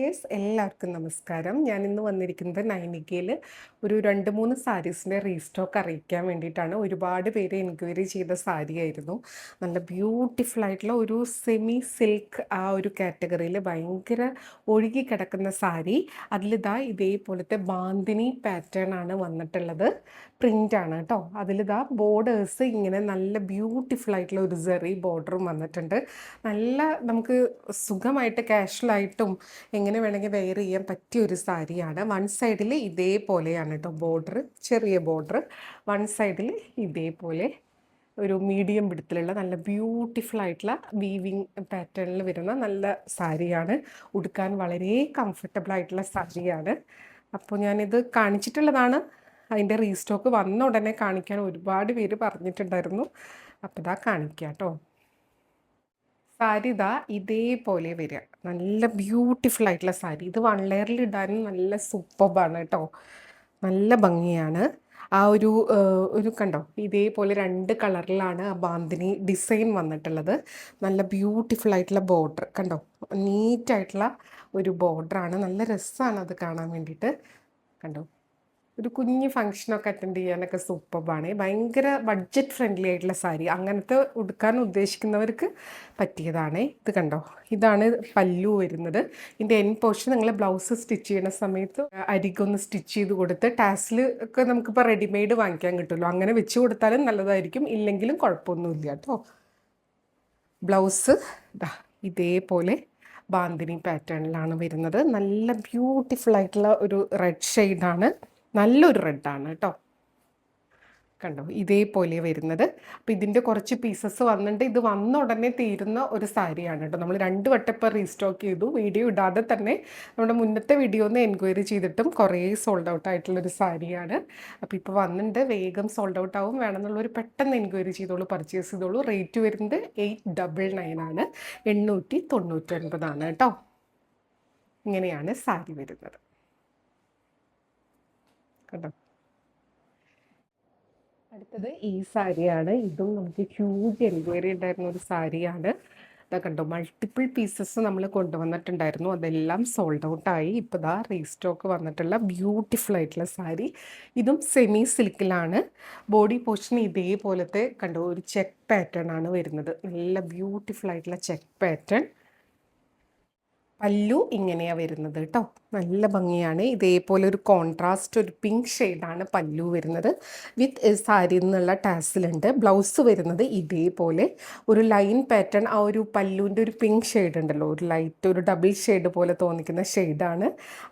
Dears എല്ലാവർക്കും നമസ്കാരം. ഞാൻ ഇന്ന് വന്നിരിക്കുന്നത് നൈനികയിൽ ഒരു 2-3 സാരീസിൻ്റെ റീസ്റ്റോക്ക് അറിയിക്കാൻ വേണ്ടിയിട്ടാണ്. ഒരുപാട് പേര് എൻക്വയറി ചെയ്ത സാരിയായിരുന്നു. നല്ല ബ്യൂട്ടിഫുൾ ആയിട്ടുള്ള ഒരു സെമി സിൽക്ക് ആ ഒരു കാറ്റഗറിയിൽ ഭയങ്കര ഒഴുകി കിടക്കുന്ന സാരി. അതിലിതാ ഇതേപോലത്തെ ബാന്തിനി പാറ്റേൺ ആണ് വന്നിട്ടുള്ളത്. പ്രിൻ്റാണ് കേട്ടോ. അതിലിതാ ബോർഡേഴ്സ് ഇങ്ങനെ നല്ല ബ്യൂട്ടിഫുൾ ആയിട്ടുള്ള ഒരു സെറി ബോർഡറും വന്നിട്ടുണ്ട്. നല്ല നമുക്ക് സുഖമായിട്ട് കാഷ്വലായിട്ടും എങ്ങനെ വേണമെങ്കിൽ വെയർ ചെയ്യാൻ പറ്റിയ ഒരു സാരിയാണ്. വൺ സൈഡിൽ ഇതേപോലെയാണ് കേട്ടോ ബോർഡർ, ചെറിയ ബോർഡർ. വൺ സൈഡിൽ ഇതേപോലെ ഒരു മീഡിയം വിടത്തിലുള്ള നല്ല ബ്യൂട്ടിഫുൾ ആയിട്ടുള്ള വീവിങ് പാറ്റേണിൽ വരുന്ന നല്ല സാരിയാണ്. ഉടുക്കാൻ വളരെ കംഫർട്ടബിൾ ആയിട്ടുള്ള സാരിയാണ്. അപ്പോൾ ഞാനിത് കാണിച്ചിട്ടുള്ളതാണ്. അതിൻ്റെ റീസ്റ്റോക്ക് വന്ന ഉടനെ കാണിക്കാൻ ഒരുപാട് പേര് പറഞ്ഞിട്ടുണ്ടായിരുന്നു. അപ്പോൾ ഇതാ കാണിക്കാം കേട്ടോ. സാരി ഇതാ ഇതേപോലെ വരിക. നല്ല ബ്യൂട്ടിഫുൾ ആയിട്ടുള്ള സാരി. ഇത് വൺ ലെയറിൽ ഇടാനും നല്ല സൂപ്പർബാണ് കേട്ടോ. നല്ല ഭംഗിയാണ്. ആ ഒരു കണ്ടോ, ഇതേപോലെ 2 കളറിലാണ് ആ ബാന്തിനി ഡിസൈൻ വന്നിട്ടുള്ളത്. നല്ല ബ്യൂട്ടിഫുൾ ആയിട്ടുള്ള ബോർഡർ കണ്ടോ, നീറ്റായിട്ടുള്ള ഒരു ബോർഡറാണ്. നല്ല രസമാണ് അത് കാണാൻ വേണ്ടിയിട്ട്. കണ്ടോ, ഒരു കുഞ്ഞ് ഫങ്ഷനൊക്കെ അറ്റൻഡ് ചെയ്യാനൊക്കെ സൂപ്പർബാണ്. ഭയങ്കര ബഡ്ജറ്റ് ഫ്രണ്ട്ലി ആയിട്ടുള്ള സാരി, അങ്ങനത്തെ ഉടുക്കാൻ ഉദ്ദേശിക്കുന്നവർക്ക് പറ്റിയതാണ്. ഇത് കണ്ടോ, ഇതാണ് പല്ലു വരുന്നത്. ഇതിൻ്റെ എൻ പോർഷൻ നിങ്ങൾ ബ്ലൗസ് സ്റ്റിച്ച് ചെയ്യുന്ന സമയത്ത് അരികൊന്ന് സ്റ്റിച്ച് ചെയ്ത് കൊടുത്ത് ടാസിൽ ഒക്കെ നമുക്കിപ്പോൾ റെഡിമെയ്ഡ് വാങ്ങിക്കാൻ കിട്ടുമല്ലോ, അങ്ങനെ വെച്ച് കൊടുത്താലും നല്ലതായിരിക്കും. ഇല്ലെങ്കിലും കുഴപ്പമൊന്നുമില്ല കേട്ടോ. ബ്ലൗസ് ഇതാ ഇതേപോലെ ബാന്തിനി പാറ്റേണിലാണ് വരുന്നത്. നല്ല ബ്യൂട്ടിഫുൾ ആയിട്ടുള്ള ഒരു റെഡ് ഷെയ്ഡാണ്. നല്ലൊരു റെഡാണ് കേട്ടോ. കണ്ടോ, ഇതേപോലെ വരുന്നത്. അപ്പോൾ ഇതിൻ്റെ കുറച്ച് പീസസ് വന്നിട്ട് ഇത് വന്ന ഉടനെ തീരുന്ന ഒരു സാരിയാണ് കേട്ടോ. നമ്മൾ 2 വട്ടം ഇപ്പോൾ റീസ്റ്റോക്ക് ചെയ്തു. വീഡിയോ ഇടാതെ തന്നെ നമ്മുടെ മുന്നത്തെ വീഡിയോ ഒന്ന് എൻക്വയറി ചെയ്തിട്ടും കുറേ സോൾഡ് ഔട്ട് ആയിട്ടുള്ളൊരു സാരിയാണ്. അപ്പോൾ ഇപ്പോൾ വന്നിട്ട് വേഗം സോൾഡ് ഔട്ട് ആവും. വേണമെന്നുള്ളൊരു പെട്ടെന്ന് എൻക്വയറി ചെയ്തോളൂ, പർച്ചേസ് ചെയ്തോളൂ. റേറ്റ് വരുന്നത് 899 ആണ്, 899 കേട്ടോ. ഇങ്ങനെയാണ് സാരി വരുന്നത് കേട്ടോ. അടുത്തത് ഈ സാരിയാണ്. ഇതും നമുക്ക് ഹ്യൂജ് എൻക്വയറി ഉണ്ടായിരുന്ന ഒരു സാരിയാണ്. ഇതാ കണ്ടോ, മൾട്ടിപ്പിൾ പീസസ് നമ്മൾ കൊണ്ടുവന്നിട്ടുണ്ടായിരുന്നു. അതെല്ലാം സോൾഡ് ഔട്ടായി. ഇപ്പോൾ ഇതാ റീസ്റ്റോക്ക് വന്നിട്ടുള്ള ബ്യൂട്ടിഫുൾ ആയിട്ടുള്ള സാരി. ഇതും സെമി സിൽക്കിലാണ്. ബോഡി പോർഷൻ ഇതേപോലത്തെ കണ്ടോ ഒരു ചെക്ക് പാറ്റേൺ ആണ് വരുന്നത്. നല്ല ബ്യൂട്ടിഫുൾ ആയിട്ടുള്ള ചെക്ക് പാറ്റേൺ. പല്ലു ഇങ്ങനെയാണ് വരുന്നത് കേട്ടോ. നല്ല ഭംഗിയാണ്. ഇതേപോലെ ഒരു കോൺട്രാസ്റ്റ് ഒരു പിങ്ക് ഷെയ്ഡാണ് പല്ലു വരുന്നത്. വിത്ത് സാരി എന്നുള്ള ടാസിലുണ്ട്. ബ്ലൗസ് വരുന്നത് ഇതേപോലെ ഒരു ലൈൻ പാറ്റേൺ. ആ ഒരു പല്ലുവിൻ്റെ ഒരു പിങ്ക് ഷെയ്ഡ് ഉണ്ടല്ലോ, ഒരു ലൈറ്റ് ഒരു ഡബിൾ ഷെയ്ഡ് പോലെ തോന്നിക്കുന്ന ഷെയ്ഡാണ്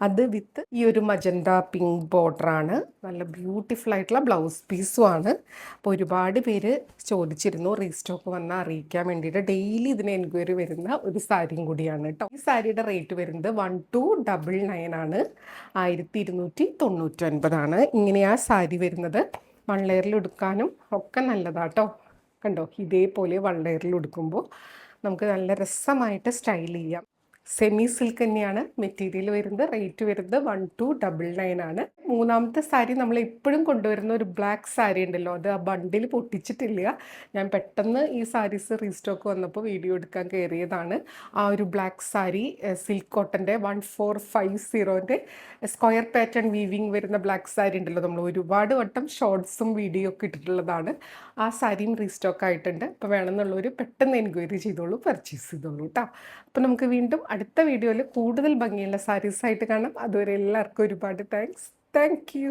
അത്. വിത്ത് ഈ ഒരു മജന്ത പിങ്ക് ബോർഡറാണ്. നല്ല ബ്യൂട്ടിഫുൾ ആയിട്ടുള്ള ബ്ലൗസ് പീസും ആണ്. അപ്പോൾ ഒരുപാട് പേര് ചോദിച്ചിരുന്നു റീസ്റ്റോക്ക് വന്നാൽ അറിയിക്കാൻ വേണ്ടിയിട്ട്. ഡെയിലി ഇതിന് എൻക്വയറി വരുന്ന ഒരു സാരിയും കൂടിയാണ് കേട്ടോ. ഈ സാരിയുടെ റേറ്റ് വരുന്നത് 1299 ആണ്, 1299 ഇങ്ങനെയാണ് സാരി വരുന്നത്. വൺ ലെയറിൽ ഉടുക്കാനും ഒക്കെ നല്ലതാട്ടോ. കണ്ടോ, ഇതേപോലെ വൺ ലെയറിൽ ഉടുക്കുമ്പോൾ നമുക്ക് നല്ല രസമായിട്ട് സ്റ്റൈൽ ചെയ്യാം. സെമി സിൽക്ക് തന്നെയാണ് മെറ്റീരിയൽ വരുന്നത്. റേറ്റ് വരുന്നത് 1299 ആണ്. മൂന്നാമത്തെ സാരി നമ്മൾ എപ്പോഴും കൊണ്ടുവരുന്ന ഒരു ബ്ലാക്ക് സാരി ഉണ്ടല്ലോ, അത് ആ ബണ്ടിൽ പൊട്ടിച്ചിട്ടില്ല. ഞാൻ പെട്ടെന്ന് ഈ സാരീസ് റീസ്റ്റോക്ക് വന്നപ്പോൾ വീഡിയോ എടുക്കാൻ കയറിയതാണ്. ആ ഒരു ബ്ലാക്ക് സാരി സിൽക്ക് കോട്ടൻ്റെ 1450 സ്ക്വയർ പാറ്റേൺ വീവിങ് വരുന്ന ബ്ലാക്ക് സാരി ഉണ്ടല്ലോ, നമ്മൾ ഒരുപാട് വട്ടം ഷോർട്സും വീഡിയോ ഒക്കെ ഇട്ടിട്ടുള്ളതാണ്. ആ സാരിയും റീസ്റ്റോക്ക് ആയിട്ടുണ്ട്. അപ്പോൾ വേണമെന്നുള്ളവർ പെട്ടെന്ന് എൻക്വയറി ചെയ്തോളൂ, പർച്ചേസ് ചെയ്തോളൂ കേട്ടോ. അപ്പോൾ നമുക്ക് വീണ്ടും അടുത്ത വീഡിയോയിൽ കൂടുതൽ ഭംഗിയുള്ള സാരീസായിട്ട് കാണാം. അതുവരെ എല്ലാവർക്കും ഒരുപാട് താങ്ക്സ്. Thank you.